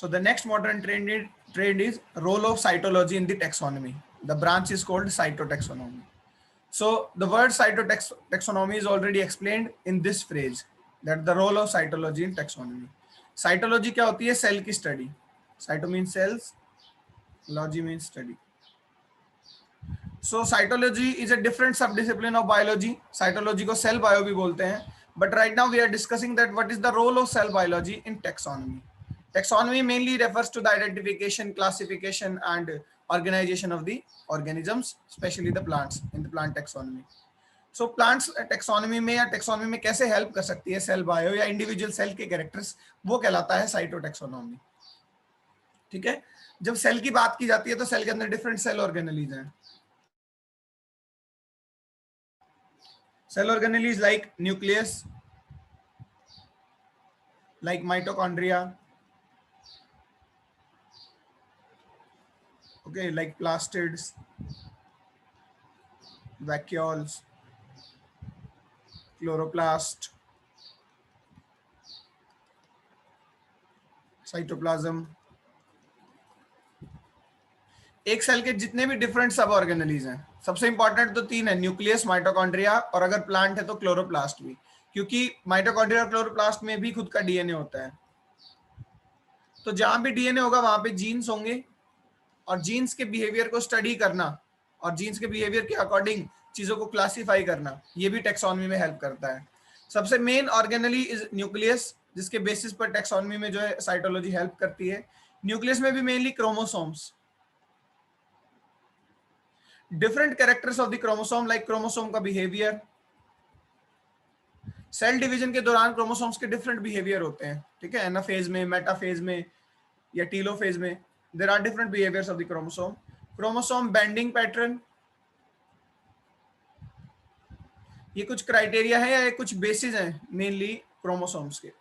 So the next modern trend is role of cytology in the taxonomy. The branch is called cytotaxonomy. So the word cytotaxonomy is already explained in this phrase, that the role of cytology in taxonomy. Cytology क्या होती है? Cell की study. Cyto means cells, logy means study. So cytology is a different subdiscipline of biology. Cytology को cell bio भी बोलते हैं. But right now we are discussing that what is the role of cell biology in taxonomy. Taxonomy mainly refers to the identification, classification, and organization of the organisms, especially the plants in the plant taxonomy. So plants taxonomy में या taxonomy में कैसे help कर सकती है cell bio या individual cell के characters, वो कहलाता है cytotaxonomy. ठीक है. जब सेल की बात की जाती है तो सेल के अंदर डिफरेंट सेल ऑर्गेनेलीज हैं. Cell organelles like nucleus, like mitochondria, okay, like plastids, vacuoles, chloroplast, cytoplasm. एक सेल के जितने भी डिफरेंट सब ऑर्गेनेलीज हैं, सबसे इंपॉर्टेंट तो तीन है, न्यूक्लियस, माइटोकॉन्ड्रिया और अगर प्लांट है तो क्लोरोप्लास्ट भी, क्योंकि माइटोकॉन्ड्रिया और क्लोरोप्लास्ट में भी खुद का डीएनए होता है. तो जहां भी डीएनए होगा वहां पे जीन्स होंगे, और जीन्स के बिहेवियर को स्टडी करना और जीन्स के बिहेवियर के अकॉर्डिंग चीजों को क्लासिफाई करना, ये भी टैक्सोनॉमी में हेल्प करता है. सबसे मेन ऑर्गेनेली इज न्यूक्लियस, जिसके बेसिस पर टैक्सोनॉमी में जो है साइटोलॉजी हेल्प करती है. न्यूक्लियस में भी mainly chromosomes, different characters of the chromosome, like chromosome का बिहेवियर. सेल डिवीजन के दौरान क्रोमोसोम्स के डिफरेंट बिहेवियर होते हैं. ठीक है, एनाफेज में, मेटाफेज में या टीलोफेज में, there are different behaviours of the chromosome. Chromosome banding pattern, ये कुछ क्राइटेरिया है या कुछ बेसिस हैं मेनली क्रोमोसोम्स के.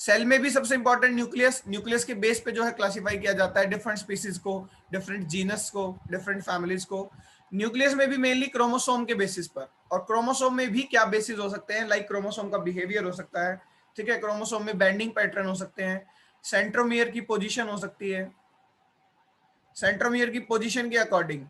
सेल में भी सबसे इंपॉर्टेंट न्यूक्लियस, न्यूक्लियस के बेस पे जो है क्लासिफाई किया जाता है डिफरेंट स्पीसीज को, डिफरेंट जीनस को, डिफरेंट फैमिलीज को. न्यूक्लियस में भी मेनली क्रोमोसोम के बेसिस पर, और क्रोमोसोम में भी क्या बेसिस हो सकते हैं, लाइक क्रोमोसोम का बिहेवियर हो सकता है. ठीक है, क्रोमोसोम में बेंडिंग पैटर्न हो सकते हैं, सेंट्रोमियर की पोजीशन हो सकती है. सेंट्रोमियर की पोजीशन के अकॉर्डिंग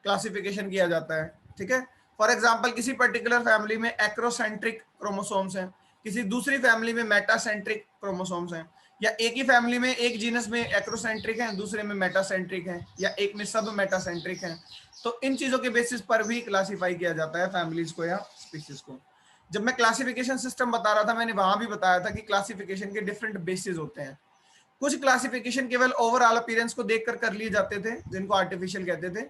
क्लासिफिकेशन किया जाता है. ठीक है, फॉर एग्जांपल किसी पर्टिकुलर फैमिली में एक्रोसेंट्रिक क्रोमोसोम्स हैं, किसी दूसरी फैमिली में मेटासेंट्रिक क्रोमोसोम्स हैं, या एक ही फैमिली में एक जीनस में एक्रोसेंट्रिक हैं, दूसरे में मेटासेंट्रिक हैं, या एक में सब मेटासेंट्रिक हैं. तो इन चीजों के बेसिस पर भी क्लासिफाई किया जाता है फैमिलीज को या स्पीसीज को. जब मैं क्लासिफिकेशन सिस्टम बता रहा था, मैंने वहां भी बताया था कि क्लासिफिकेशन के डिफरेंट बेसिस होते हैं. कुछ क्लासिफिकेशन केवल ओवरऑल अपीयरेंस को देखकर कर लिए जाते थे, जिनको आर्टिफिशियल कहते थे.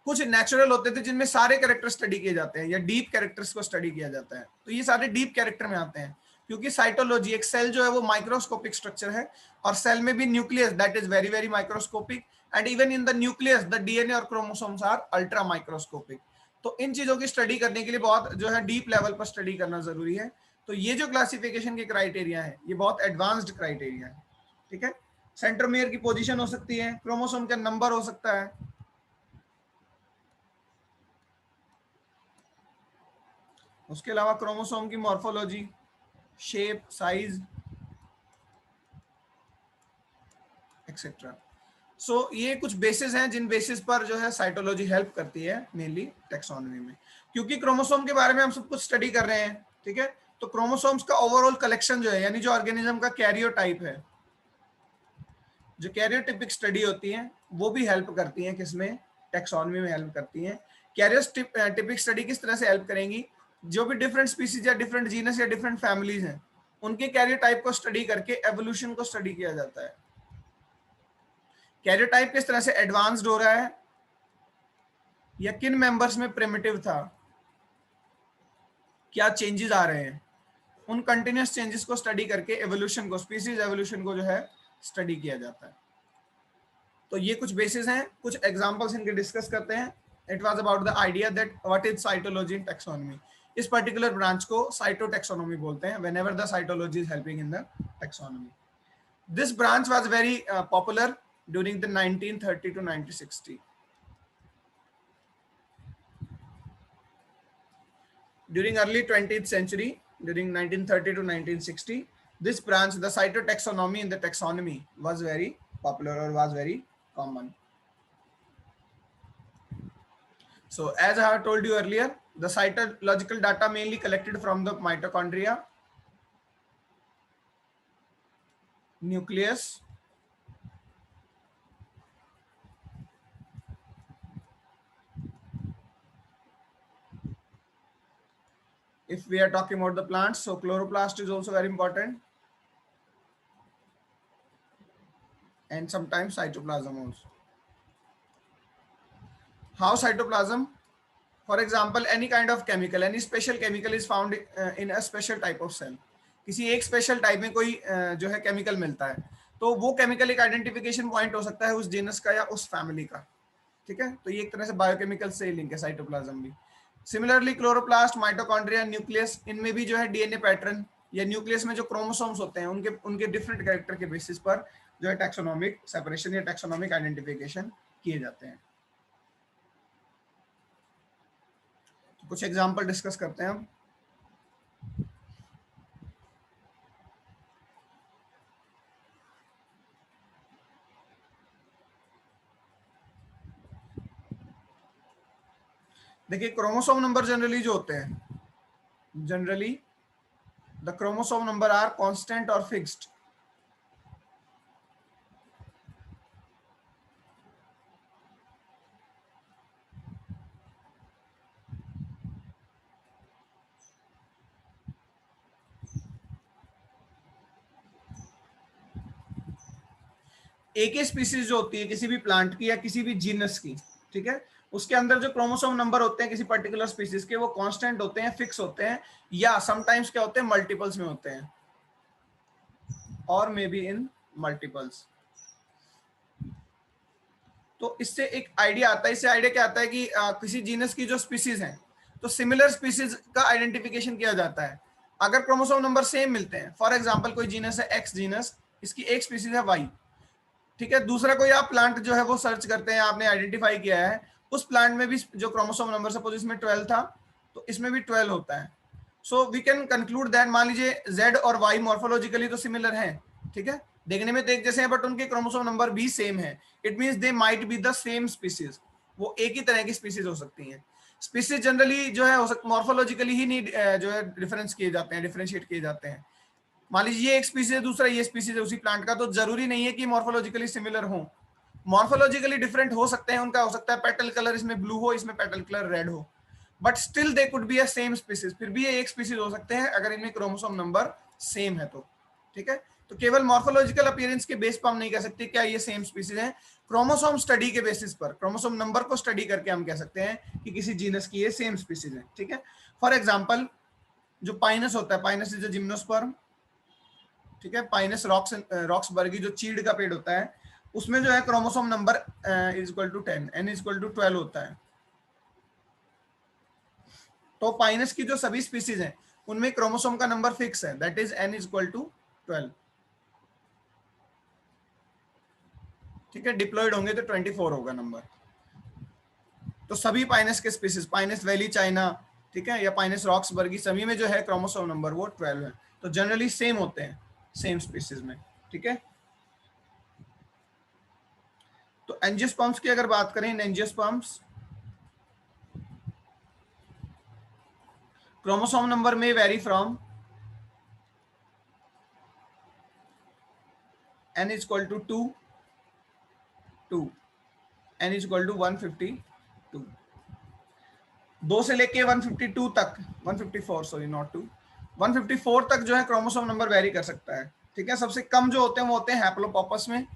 कुछ नेचुरल होते थे जिनमें सारे कैरेक्टर स्टडी किए जाते हैं, या डीप कैरेक्टर्स को स्टडी किया जाता है. तो ये सारे डीप कैरेक्टर में आते हैं, क्योंकि साइटोलॉजी, एक सेल जो है वो माइक्रोस्कोपिक स्ट्रक्चर है, और सेल में भी nucleus that is very very microscopic, and even in the nucleus the DNA और क्रोमोसोम्स आर अल्ट्रा माइक्रोस्कोपिक. तो इन चीजों की स्टडी करने के लिए बहुत जो है डीप लेवल पर स्टडी करना जरूरी है. तो ये जो क्लासिफिकेशन के क्राइटेरिया है, ये बहुत एडवांस्ड क्राइटेरिया है. ठीक है, सेंट्रोमियर की पोजीशन हो सकती है, क्रोमोसोम का नंबर हो सकता है. उसके अलावा क्रोमोसोम की मॉर्फोलॉजी, शेप, साइज एक्सेट्रा. सो ये कुछ बेसिस हैं जिन बेसिस पर जो है साइटोलॉजी हेल्प करती है मेनली टैक्सोनॉमी में, क्योंकि क्रोमोसोम के बारे में हम सब कुछ स्टडी कर रहे हैं. ठीक है, तो क्रोमोसोम्स का ओवरऑल कलेक्शन जो है, यानी जो ऑर्गेनिज्म का कैरियोटाइप है, जो कैरियोटिपिक स्टडी होती है, वो भी हेल्प करती है किसमें, टैक्सोनॉमी में हेल्प करती है. कैरियोटिपिक स्टडी किस तरह से हेल्प करेंगी, जो भी डिफरेंट स्पीसीज या डिफरेंट जीनस या डिफरेंट फैमिलीज हैं, उनके कैरियोटाइप को स्टडी करके एवोल्यूशन को स्टडी किया जाता है. कैरियोटाइप किस तरह से एडवांस्ड हो रहा है, या किन मेंबर्स में प्रिमिटिव था, क्या चेंजेस आ रहे हैं, उन कंटिन्यूस चेंजेस को स्टडी करके एवोल्यूशन को, स्पीसीज एवोल्यूशन को जो है स्टडी किया जाता है. तो ये कुछ बेसिस हैं, कुछ एग्जांपल्स इनके डिस्कस करते हैं. It was about the idea that what is cytology in taxonomy. इस पर्टिकुलर ब्रांच को साइटोटैक्सोनॉमी बोलते हैं whenever the cytology is helping in the taxonomy. This branch was very popular during the 1930 to 1960. During early 20th century, during 1930 to 1960, this branch, the cytotaxonomy in the taxonomy, was very popular or was very common. So as I have told you earlier, the cytological data mainly collected from the mitochondria, nucleus, if we are talking about the plants, so chloroplast is also very important, and sometimes cytoplasm also. How cytoplasm? For example, any kind of chemical, any special chemical is found in a special type of cell. किसी एक special type में कोई जो है chemical मिलता है, तो वो केमिकल एक आइडेंटिफिकेशन पॉइंट हो सकता है उस जीनस का या उस फैमिली का. ठीक है, तो ये एक तरह से बायोकेमिकल से लिंक है साइटोप्लाज्म भी. सिमिलरली क्लोरोप्लास्ट, माइटोकॉन्ड्रिया, न्यूक्लियस, इनमें भी जो है डीएनए पैटर्न या न्यूक्लियस में जो क्रोमोसोम्स होते हैं उनके उनके डिफरेंट कैरेक्टर के बेसिस पर जो है टैक्सोनॉमिक सेपरेशन या टैक्सोनॉमिक आइडेंटिफिकेशन किए जाते हैं. तो कुछ एग्जांपल डिस्कस करते हैं हम. देखिए, क्रोमोसोम नंबर जनरली जो होते हैं, generally the chromosome number are constant और फिक्स्ड. एक ही स्पीसीज जो होती है किसी भी प्लांट की या किसी भी जीनस की, ठीक है, उसके अंदर जो क्रोमोसोम नंबर होते हैं किसी पर्टिकुलर स्पीसीज के, वो कांस्टेंट होते हैं, फिक्स होते हैं, या समटाइम्स क्या होते हैं, मल्टीपल्स में होते हैं, और मे बी इन मल्टीपल्स. तो इससे एक आइडिया आता है. इससे आइडिया क्या आता है कि किसी जीनस की जो स्पीसीज हैं, तो सिमिलर स्पीसीज का आइडेंटिफिकेशन किया जाता है अगर क्रोमोसोम नंबर सेम मिलते हैं. फॉर एग्जांपल, कोई जीनस है एक्स जीनस, इसकी एक स्पीसीज है वाई, ठीक है, दूसरा कोई आप प्लांट जो है वो सर्च करते हैं, आपने आइडेंटिफाई किया है, उस प्लांट में भी जो क्रोमोसोम नंबर सपोज इसमें 12 था, तो इसमें भी 12 होता है. So we can conclude that, मान लीजिए जेड और वाई मॉर्फोलॉजिकली तो सिमिलर हैं, ठीक है, देखने में तो एक जैसे हैं, बट उनके क्रोमोसोम नंबर भी सेम है. It means they might be the same species. वो एक ही तरह की स्पीसीज हो सकती हैं. स्पीसीज जनरली जो है मॉर्फोलॉजिकली ही नहीं जो है डिफरेंस किए जाते हैं, डिफरेंशिएट किए जाते हैं. मान लीजिए ये एक स्पीसीज है, दूसरा ये स्पीसीज है उसी प्लांट का, तो जरूरी नहीं है कि मॉर्फोलॉजिकली सिमिलर हो. मॉर्फोलॉजिकली डिफरेंट हो सकते हैं. उनका हो सकता है पेटल कलर इसमें ब्लू हो, इसमें पेटल कलर रेड हो, but still they could be a same species. फिर भी ये एक स्पीसीज हो सकते हैं अगर इनमें क्रोमोसोम नंबर सेम है तो. ठीक है, तो केवल मॉर्फोलॉजिकल अपीयरेंस के बेस पर हम नहीं कह सकते क्या ये सेम स्पीसीज है. क्रोमोसोम स्टडी के बेसिस पर, क्रोमोसोम नंबर को स्टडी करके हम कह सकते हैं कि किसी जीनस की ये सेम स्पीसीज है. ठीक है, फॉर एग्जाम्पल जो पाइनस होता है, पाइनस इज अ जिम्नोस्पर्म. ठीक है, पाइनस रॉक्सबर्गी जो चीड़ का पेड़ होता है, उसमें जो है chromosome number is equal to 10, n is equal to 12 होता है. तो पाइनस की जो सभी स्पीसीज हैं उनमें क्रोमोसोम का नंबर फिक्स है, that is n is equal to 12. ठीक है, डिप्लॉयड होंगे तो 24 होगा नंबर. तो सभी पाइनस के स्पीसीज, पाइनस वैली चाइना, ठीक है, या पाइनस रॉक्सबर्गी, सभी में जो है क्रोमोसोम नंबर वो 12 है. तो जनरली सेम होते हैं सेम स्पीसीज में. ठीक है, तो एंजियोस्पर्म्स की अगर बात करें, एंजियोस्पर्म्स क्रोमोसोम नंबर में very from n is equal to 2 n is equal to 152. 2 से लेके 152 तक, 154 सॉरी नॉट 2, 154 तक जो है क्रोमोसोम नंबर वेरी कर सकता है. ठीक है, सबसे कम जो होते हैं वो होते हैं हैप्लोपॉपस में.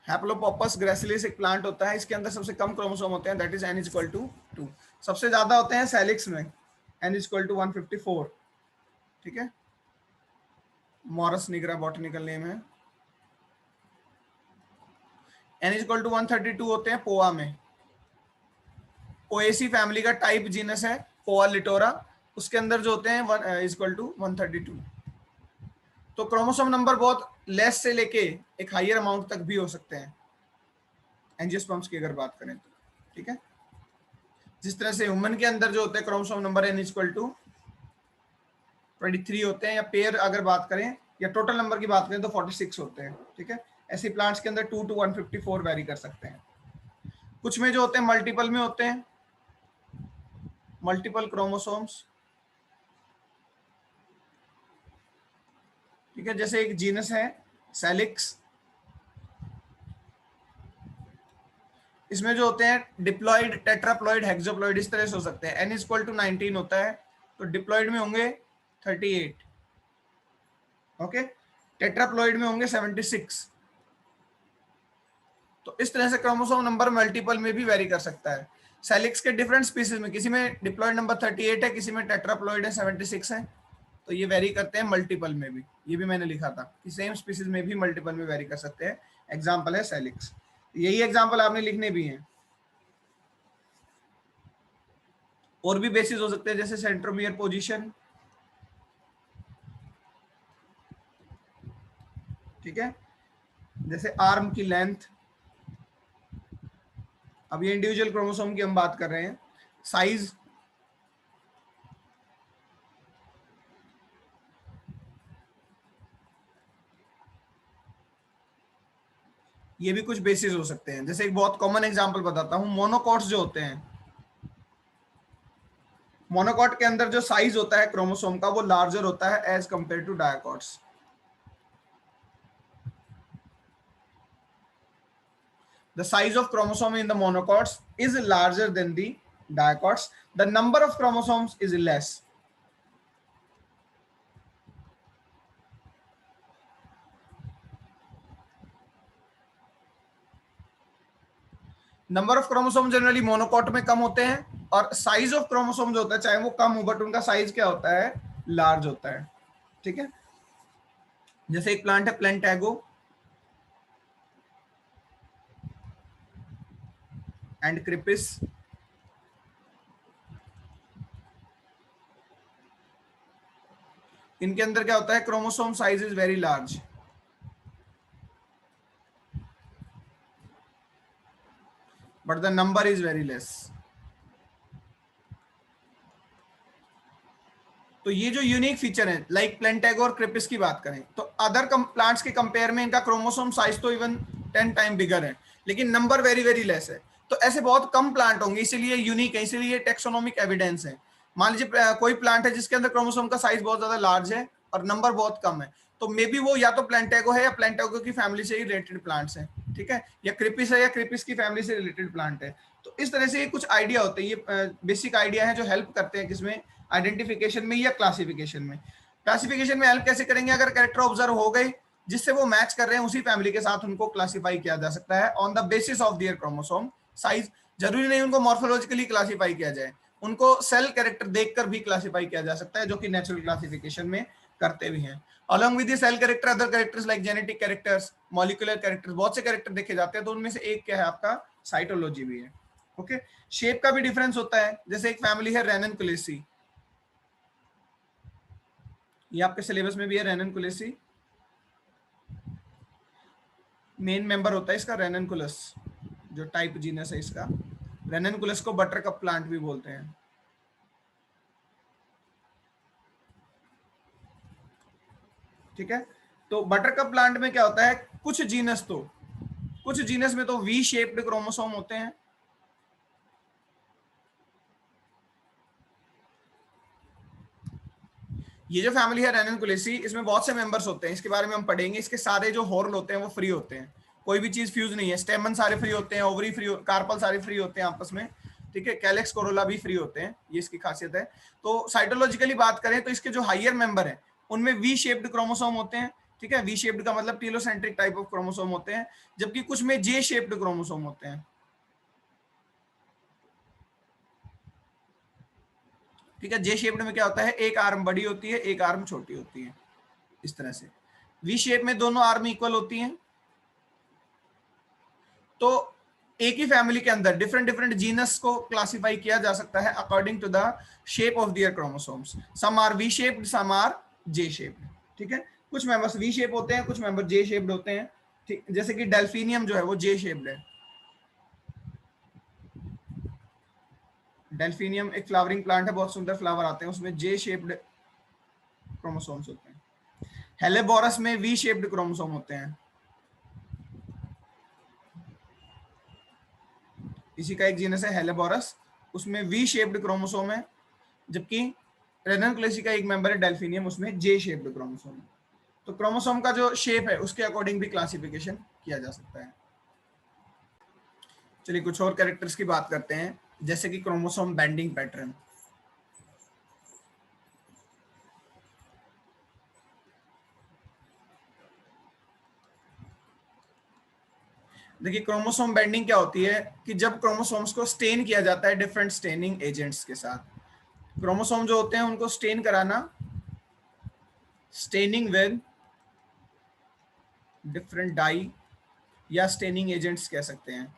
हैप्लोपॉपस ग्रेसिलिस एक प्लांट होता है, इसके अंदर सबसे कम क्रोमोसोम होते हैं, that is n is equal to 2. सबसे ज्यादा होते हैं सैलिक्स में, n इज इक्वल टू 154. ठीक है, मॉरस निग्रा बॉटनिकल नेम है. n इज इक्वल टू 132 होते हैं पोआ में. पोएसी फैमिली का टाइप जीनस है पोआ लिटोरा, उसके अंदर जो होते हैं इज इक्वल टू 132. तो क्रोमोसोम नंबर बहुत लेस से लेके एक हायर अमाउंट तक भी हो सकते हैं एंजियोस्पर्म्स की अगर बात करें तो. ठीक है, जिस तरह से ह्यूमन के अंदर जो होते हैं chromosome number n equal to 23 होते हैं, या पेयर अगर बात करें या टोटल नंबर की बात करें तो 46 होते हैं। ठीक है, ऐसे प्लांट्स के अंदर 2 to 154 वेरी कर सकते हैं। कुछ में जो होते हैं मल्टीपल में होते हैं, मल्टीपल क्रोमोसोम्स। ठीक है, जैसे एक जीनस है सेलिक्स, इसमें जो होते हैं डिप्लॉइड, टेट्राप्लॉइड, हेक्सोप्लॉइड, इस तरह से हो सकते हैं। एन इज इक्वल टू 19 होता है, तो डिप्लॉइड में होंगे 38, ओके, टेट्राप्लॉइड में होंगे 76। तो इस तरह से क्रोमोसोम नंबर मल्टीपल में भी वेरी कर सकता है। सेलिक्स के डिफरेंट स्पीसीज में किसी में डिप्लॉइड नंबर 38 है, किसी में टेट्राप्लॉइड है 76 है, तो ये वेरी करते हैं मल्टीपल में भी। ये भी मैंने लिखा था कि सेम स्पीसीज में भी मल्टीपल में वेरी कर सकते हैं। एग्जाम्पल है सेलिक्स, यही एग्जाम्पल आपने लिखने भी हैं। और भी बेसिस हो सकते हैं जैसे सेंट्रोमियर पोजीशन। ठीक है, जैसे आर्म की लेंथ। अब ये इंडिविजुअल क्रोमोसोम की हम बात कर रहे हैं। साइज, ये भी कुछ बेसिस हो सकते हैं। जैसे एक बहुत कॉमन एग्जांपल बताता हूं, मोनोकॉट्स जो होते हैं, मोनोकॉट के अंदर जो साइज होता है क्रोमोसोम का वो लार्जर होता है as compared to dicots. The size of chromosome in the monocots is larger than the dicots. The number of chromosomes is less. Number of chromosome generally monocot में कम होते हैं, और साइज ऑफ क्रोमोसोम जो होता है चाहे वो कम हो बट उनका साइज क्या होता है, लार्ज होता है। ठीक है, जैसे एक प्लांट है प्लेंटैगो एंड क्रिपिस। इनके अंदर क्या होता है, chromosome size is very large, but the number is very less. तो ये जो यूनिक फीचर है, लाइक प्लेंटैगो और क्रिपिस की बात करें तो अदर प्लांट्स के कंपेयर में इनका क्रोमोसोम साइज तो इवन 10 टाइम बिगर है, लेकिन नंबर वेरी वेरी लेस है। तो ऐसे बहुत कम प्लांट होंगे, इसीलिए यूनिक है, इसीलिए टेक्सोनोमिक एविडेंस है। मान लीजिए कोई प्लांट है जिसके अंदर क्रोमोसोम का साइज बहुत ज्यादा लार्ज है और नंबर बहुत कम है, तो मे बी वो या तो प्लेंटैगो है या प्लेंटैगो की फैमिली से ही रिलेटेड प्लांट्स हैं। ठीक है, या क्रिपिस है या क्रिपिस की फैमिली से रिलेटेड प्लांट है। तो इस तरह से ये कुछ आइडिया होते हैं, ये बेसिक आइडिया है जो हेल्प करते हैं किसमें, आइडेंटिफिकेशन में या क्लासिफिकेशन में। क्लासिफिकेशन में हेल्प कैसे करेंगे, अगर कैरेक्टर ऑब्जर्व हो गए जिससे वो मैच कर रहे हैं उसी फैमिली के साथ, उनको क्लासिफाई किया जा सकता है on the basis of their chromosome size. जरूरी नहीं उनको मॉर्फोलॉजिकली क्लासिफाई किया जाए, उनको सेल कैरेक्टर देखकर भी क्लासिफाई किया जा सकता है, जो कि नेचुरल क्लासिफिकेशन में करते भी हैं। Along with the cell character other characters like genetic characters, molecular characters, बहुत से कैरेक्टर देखे जाते हैं, तो उनमें से एक क्या है आपका, साइटोलॉजी भी है। ओके, शेप का भी डिफरेंस होता है। जैसे एक फैमिली है रेननकुलेसी, ये आपके सिलेबस में भी है, रेननकुलेसी मेन मेंबर होता है इसका रेननकुलस, जो टाइप जीनस है इसका। रेननकुलस को बटरकप प्लांट भी बोलते हैं। ठीक है, तो बटरकप प्लांट में क्या होता है, कुछ जीनस में तो वी शेप्ड क्रोमोसोम होते हैं। ये जो फैमिली है रेननकुलेसी, इसमें बहुत से मेंबर्स होते हैं, इसके बारे में हम पढ़ेंगे। इसके सारे जो हॉर्न होते हैं वो फ्री होते हैं, कोई भी चीज फ्यूज नहीं है। स्टेमन सारे फ्री होते हैं, ओवरी फ्री, कार्पल सारे फ्री होते हैं आपस में। ठीक है, कैलेक्स कोरोला भी फ्री होते हैं, ये इसकी खासियत है। तो साइटोलॉजिकली बात करें तो इसके जो हायर मेंबर है उनमें वी शेप्ड क्रोमोसोम होते हैं। ठीक है, वी शेप्ड का मतलब टीलोसेंट्रिक टाइप ऑफ क्रोमोसोम होते हैं, जबकि कुछ में जे शेप्ड क्रोमोसोम होते हैं। ठीक है, जे शेप्ड में क्या होता है, एक आर्म बड़ी होती है, एक आर्म छोटी होती है, इस तरह से। वी शेप में दोनों आर्म इक्वल होती हैं। तो एक ही फैमिली के अंदर डिफरेंट डिफरेंट जीनस को क्लासिफाई किया जा सकता है according to the shape of their chromosomes. Some are V shaped, some are J shaped. ठीक है, कुछ मेंबर्स वी शेप होते हैं, कुछ मेंबर जे शेप्ड होते हैं। ठीक, जैसे कि डेल्फिनियम जो है वो जे शेप्ड है। डेल्फिनियम एक फ्लावरिंग प्लांट है, बहुत सुंदर फ्लावर आते हैं उसमें, जे शेप्ड क्रोमोसोम्स होते हैं। हेलेबोरस में वी शेप्ड क्रोमोसोम होते हैं। इसी का एक जीनस है हेलेबोरस, उसमें वी शेप्ड क्रोमोसोम है, जबकि रेननकुलेसी का एक मेंबर है डेल्फिनियम, उसमें जे शेप्ड क्रोमोसोम है। तो क्रोमोसोम का जो शेप है उसके अकॉर्डिंग भी क्लासिफिकेशन किया जा सकता है। चलिए कुछ और कैरेक्टर्स की बात करते हैं, जैसे कि क्रोमोसोम बेंडिंग पैटर्न। देखिए क्रोमोसोम बेंडिंग क्या होती है कि जब क्रोमोसोम्स को स्टेन किया जाता है डिफरेंट स्टेनिंग एजेंट्स के साथ। क्रोमोसोम जो होते हैं उनको स्टेन कराना, स्टेनिंग विद डिफरेंट डाई या स्टेनिंग एजेंट्स कह सकते हैं।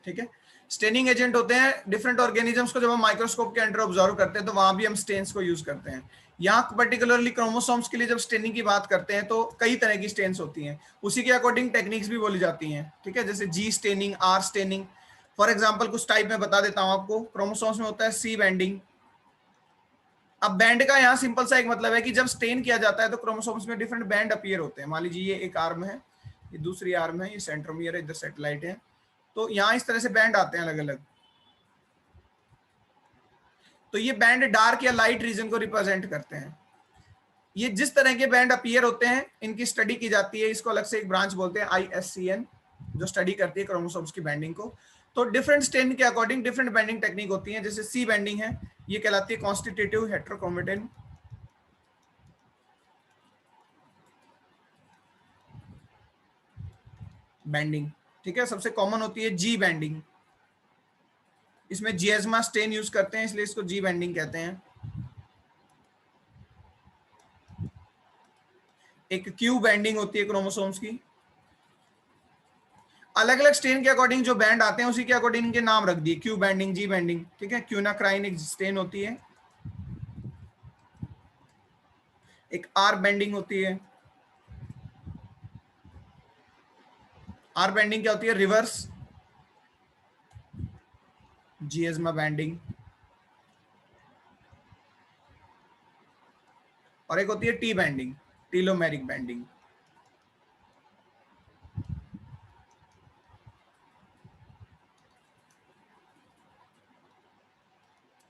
ठीक है, स्टेनिंग एजेंट होते हैं डिफरेंट ऑर्गेनिजम्स को जब हम माइक्रोस्कोप के अंडर ऑब्जर्व करते हैं तो वहां भी हम स्टेन्स को यूज करते हैं। यहाँ पर्टिकुलरली क्रोमोसोम्स के लिए जब स्टेनिंग की बात करते हैं तो कई तरह की स्टेन्स होती हैं, उसी के अकॉर्डिंग टेक्निक्स भी बोली जाती हैं। ठीक है, जैसे G staining, R staining. For example कुछ टाइप में बता देता हूं आपको। क्रोमोसोम्स में होता है सी बैंडिंग। अब बैंड का यहाँ सिंपल सा एक मतलब है कि जब स्टेन किया जाता है तो क्रोमोसोम्स में डिफरेंट बैंड अपीयर होते हैं। मान लीजिए ये एक आर्म है, ये दूसरी आर्म है, ये सेंट्रोमियर है, इधर सैटेलाइट है, तो यहाँ इस तरह से बैंड आते हैं अलग अलग। तो ये बैंड डार्क या लाइट रीजन को रिप्रेजेंट करते हैं। ये जिस तरह के बैंड अपीयर होते हैं इनकी स्टडी की जाती है, इसको अलग से एक ब्रांच बोलते हैं ISCN, जो स्टडी करती है क्रोमोसोम्स की बैंडिंग को। तो डिफरेंट स्टेन के अकॉर्डिंग डिफरेंट बैंडिंग टेक्निक होती है। जैसे सी बैंडिंग है, ये कहलाती है कॉन्स्टिट्यूटिव हेट्रोक्रोमेटिन बैंडिंग। ठीक है, सबसे कॉमन होती है जी बैंडिंग, इसमें जिएज्मा स्टेन यूज करते हैं इसलिए इसको जी बैंडिंग कहते हैं। एक क्यू बैंडिंग होती है क्रोमोसोम्स की। अलग अलग स्टेन के अकॉर्डिंग जो बैंड आते हैं उसी के अकॉर्डिंग इनके नाम रख दिए, क्यू बैंडिंग, जी बैंडिंग। ठीक है, क्यूनाक्राइन एक स्टेन होती है, एक आर बैंडिंग होती है। आर बैंडिंग क्या होती है? Reverse Giemsa banding. और एक होती है टी बैंडिंग, टीलोमेरिक बैंडिंग।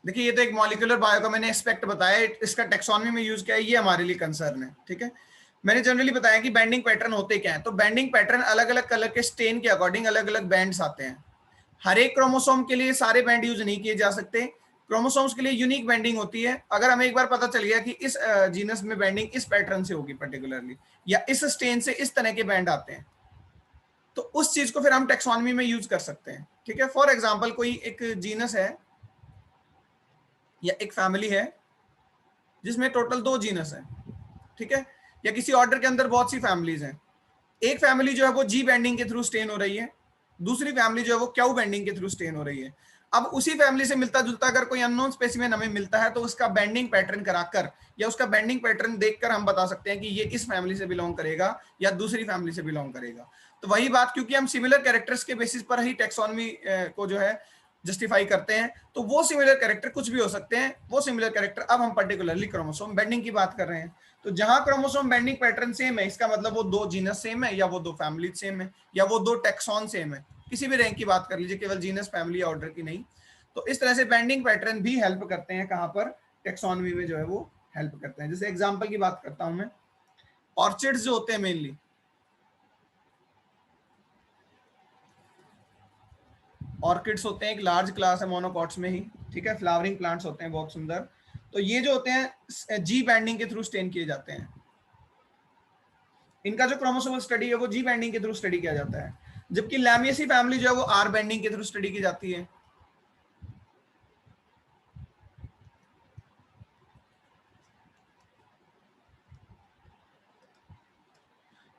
देखिए ये तो एक मॉलिक्यूलर बायो का मैंने एस्पेक्ट बताया, इसका टेक्सोनॉमी में यूज किया है, ये हमारे लिए कंसर्न है। ठीक है, मैंने जनरली बताया कि बैंडिंग पैटर्न होते क्या है। तो बैंडिंग पैटर्न अलग अलग कलर के स्टेन के अकॉर्डिंग अलग अलग बैंड्स आते हैं। हर एक क्रोमोसोम के लिए सारे बैंड यूज नहीं किए जा सकते। क्रोमोसोम्स के लिए यूनिक बैंडिंग होती है। अगर हमें एक बार पता चल गया कि इस जीनस में बैंडिंग इस पैटर्न से होगी पर्टिकुलरली, या इस स्टेन से इस तरह के बैंड आते हैं, तो उस चीज को फिर हम टेक्सोनॉमी में यूज कर सकते हैं। ठीक है, फॉर एग्जाम्पल कोई एक जीनस है या एक फैमिली है जिसमें टोटल 2 जीनस है। ठीक है, या किसी ऑर्डर के अंदर बहुत सी फैमिलीज हैं। एक फैमिली जो है वो जी बैंडिंग के थ्रू स्टेन हो रही है, दूसरी फैमिली जो है वो क्यू बैंडिंग के थ्रू स्टेन हो रही है। अब उसी फैमिली से मिलता जुलता अगर कोई अननोन स्पेसिमेन हमें मिलता है तो उसका बैंडिंग पैटर्न कराकर या उसका बैंडिंग पैटर्न देखकर हम बता सकते हैं कि ये इस फैमिली से बिलोंग करेगा या दूसरी फैमिली से बिलोंग करेगा। तो वही बात, क्योंकि हम सिमिलर कैरेक्टर्स के बेसिस पर ही टेक्सोनॉमी को जो है जस्टिफाई करते हैं, तो वो सिमिलर कैरेक्टर कुछ भी हो सकते हैं। वो सिमिलर कैरेक्टर, अब हम पर्टिकुलरली क्रोमोसोम बेंडिंग की बात कर रहे हैं, तो जहां क्रोमोसोम बेंडिंग पैटर्न सेम है इसका मतलब वो 2 जीनस सेम है, या वो 2 फैमिली सेम है, या वो 2 टेक्सॉन सेम है। किसी भी रैंक की बात कर लीजिए, केवल जीनस, फैमिली, ऑर्डर की नहीं। तो इस तरह से बेंडिंग पैटर्न भी हेल्प करते हैं, कहां पर? टेक्सोनॉमी में जो है वो हेल्प करते हैं। जैसे एग्जांपल की बात करता हूं मैं, ऑर्चिड्स जो होते हैं मेनली, ऑर्किड्स होते हैं, एक लार्ज क्लास है मोनोकॉट्स में ही। ठीक है, फ्लावरिंग प्लांट्स होते हैं बहुत सुंदर। तो ये जो होते हैं जी बैंडिंग के थ्रू स्टेन किए जाते हैं। इनका जो क्रोमोसोमल स्टडी है वो जी बैंडिंग के थ्रू स्टडी किया जाता है, जबकि लैमियसी फैमिली जो है वो आर बैंडिंग के थ्रू स्टडी की जाती है।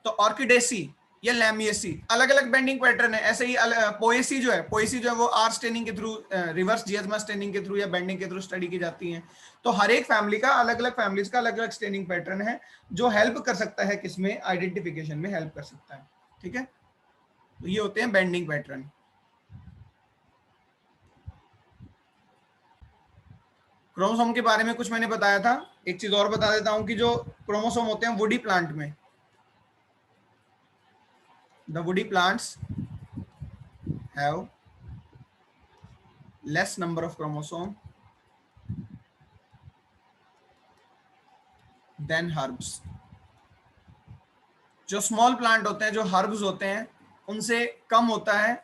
तो ऑर्किडेसी या लैमियसी अलग अलग बेंडिंग पैटर्न है। ऐसे ही पोएसी जो है, पोएसी जो है वो आर स्टेनिंग के थ्रू, रिवर्स जिएज्मा स्टेनिंग के थ्रू या बेंडिंग के थ्रू स्टडी की जाती है। तो हर एक फैमिली का अलग अलग फैमिलीज का अलग अलग स्टेनिंग पैटर्न है जो हेल्प कर सकता है, किसमें? आइडेंटिफिकेशन में हेल्प कर सकता है। ठीक है, तो ये होते हैं बेंडिंग पैटर्न। क्रोमोसोम के बारे में कुछ मैंने बताया था, एक चीज और बता देता हूं कि जो क्रोमोसोम होते हैं वुडी प्लांट में, the woody plants have less number of chromosome than herbs. जो स्मॉल प्लांट होते हैं, जो हर्ब्स होते हैं, उनसे कम होता है।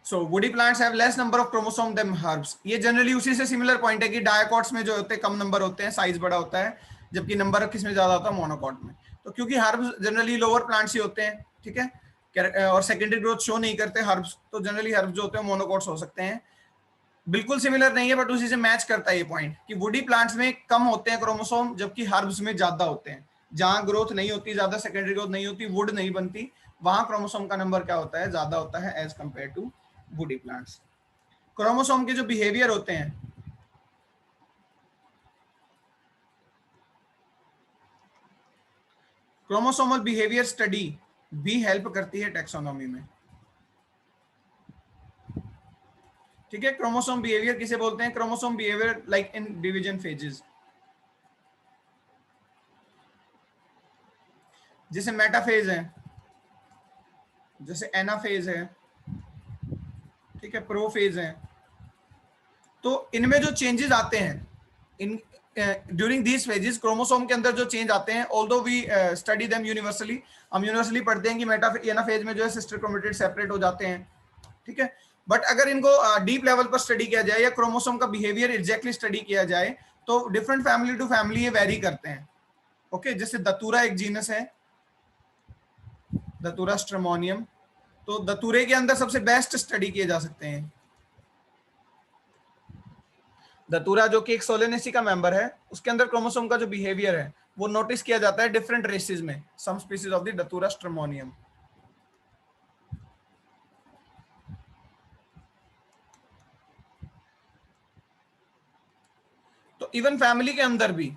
So woody plants have less number of chromosome than herbs. ये जनरली उसी से सिमिलर पॉइंट है कि डायकॉट्स में जो होते हैं कम नंबर होते हैं, साइज बड़ा होता है, जबकि नंबर किस में ज्यादा होता है, मोनोकॉट में। तो क्योंकि हर्ब्स जनरली लोअर प्लांट्स ही होते हैं, ठीक है, और सेकेंडरी ग्रोथ शो नहीं करते हर्ब्स, तो जनरली हर्ब्स जो होते हैं मोनोकॉट्स हो सकते हैं। बिल्कुल सिमिलर नहीं है, बट उसी से मैच करता है ये पॉइंट कि वुडी प्लांट्स में कम होते हैं क्रोमोसोम, जबकि हर्ब्स में ज्यादा होते हैं। जहां ग्रोथ नहीं होती, ज्यादा सेकेंडरी ग्रोथ नहीं होती, वुड नहीं बनती, वहां क्रोमोसोम का नंबर क्या होता है, ज्यादा होता है as compared to woody plants. Chromosome के जो बिहेवियर होते हैं, क्रोमोसोमल बिहेवियर स्टडी भी हेल्प करती है टेक्सोनॉमी में, ठीक है। क्रोमोसोम बिहेवियर किसे बोलते हैं? Chromosome behaviour like in division phases, जैसे मेटाफेज है, जैसे एनाफेज है, ठीक है, प्रोफेज है। तो इनमें जो चेंजेस आते हैं in during these phases, chromosome के अंदर जो चेंज आते हैं, although we study them universally, हम यूनिवर्सली पढ़ते हैं कि एनाफेज में जो है सिस्टर क्रोमेटिड सेपरेट हो जाते हैं, ठीक है। बट अगर इनको डीप लेवल पर स्टडी किया जाए या क्रोमोसोम का बिहेवियर एग्जैक्टली स्टडी किया जाए, तो डिफरेंट फैमिली टू फैमिली ये वेरी करते हैं, ओके। जैसे दतूरा एक जीनस है, दतूरा स्ट्रेमोनियम, तो दतूरे के अंदर सबसे बेस्ट स्टडी किए जा सकते हैं। दतूरा जो कि एक सोलेनेसी का मेंबर है, उसके अंदर क्रोमोसोम का जो बिहेवियर है वो नोटिस किया जाता है डिफरेंट रेसेस में, some species of the Datura stramonium. तो इवन फैमिली के अंदर भी,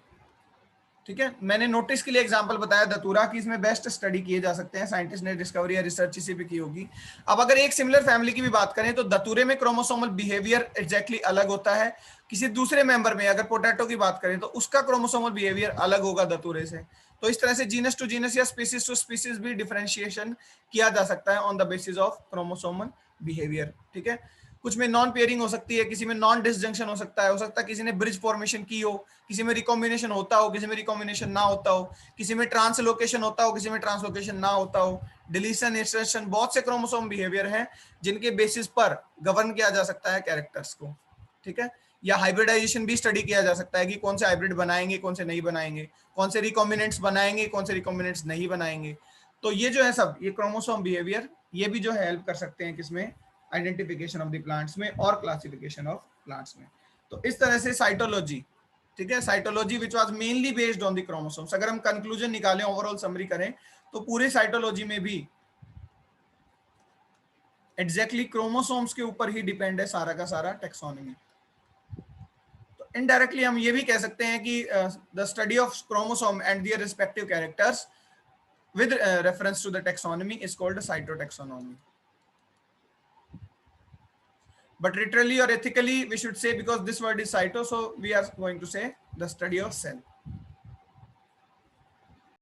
ठीक है, मैंने नोटिस के लिए एग्जांपल बताया दतूरा की, इसमें बेस्ट स्टडी किए जा सकते हैं, साइंटिस्ट ने डिस्कवरी या रिसर्च इसी पे की होगी। अब अगर एक सिमिलर फैमिली की भी बात करें, तो दतूरे में क्रोमोसोमल बिहेवियर एग्जैक्टली अलग होता है। किसी दूसरे मेंबर में, अगर पोटैटो की बात करें, तो उसका क्रोमोसोमल बिहेवियर अलग होगा दतूरे से। तो इस तरह से जीनस टू जीनस या स्पीसीज टू स्पीसीज भी डिफरेंशिएशन किया जा सकता है on the basis of chromosomal behaviour, ठीक है। कुछ में नॉन पेयरिंग हो सकती है, किसी में नॉन डिसजंक्शन हो सकता है किसी ने ब्रिज फॉर्मेशन की हो, किसी में रिकॉम्बिनेशन होता हो, किसी में रिकॉम्बिनेशन ना होता हो, किसी में ट्रांसलोकेशन होता हो, किसी में ट्रांसलोकेशन ना होता हो, डिलीशन, इंसर्शन, बहुत से क्रोमोसोम बिहेवियर हैं जिनके बेसिस पर गवर्न किया जा सकता है कैरेक्टर्स को, ठीक है। या हाइब्रिडाइजेशन भी स्टडी किया जा सकता है कि कौन से हाइब्रिड बनाएंगे, कौन से नहीं बनाएंगे, कौन से रिकॉम्बिनेंट्स बनाएंगे, कौन से रिकॉम्बिनेंट्स नहीं बनाएंगे। तो ये जो है सब, ये क्रोमोसोम बिहेवियर, ये भी जो है हेल्प कर सकते हैं किसमें, आइडेंटिफिकेशन ऑफ द प्लांट्स में और क्लासिफिकेशन ऑफ प्लांट्स में। तो इस तरह से साइटोलॉजी, ठीक है, cytology which was mainly based on the chromosomes. अगर हम कंक्लूजन निकालें, ओवरऑल समरी करें, तो पूरे साइटोलॉजी में भी एग्जैक्टली क्रोमोसोम्स के ऊपर ही डिपेंड है सारा का सारा टेक्सोनॉमी। तो इनडायरेक्टली हम ये भी कह सकते हैं कि the study of chromosome and their respective characters with reference to the taxonomy is called a cytotaxonomy. But literally or ethically we should say, because this word is cyto, so we are going to say the study of cell.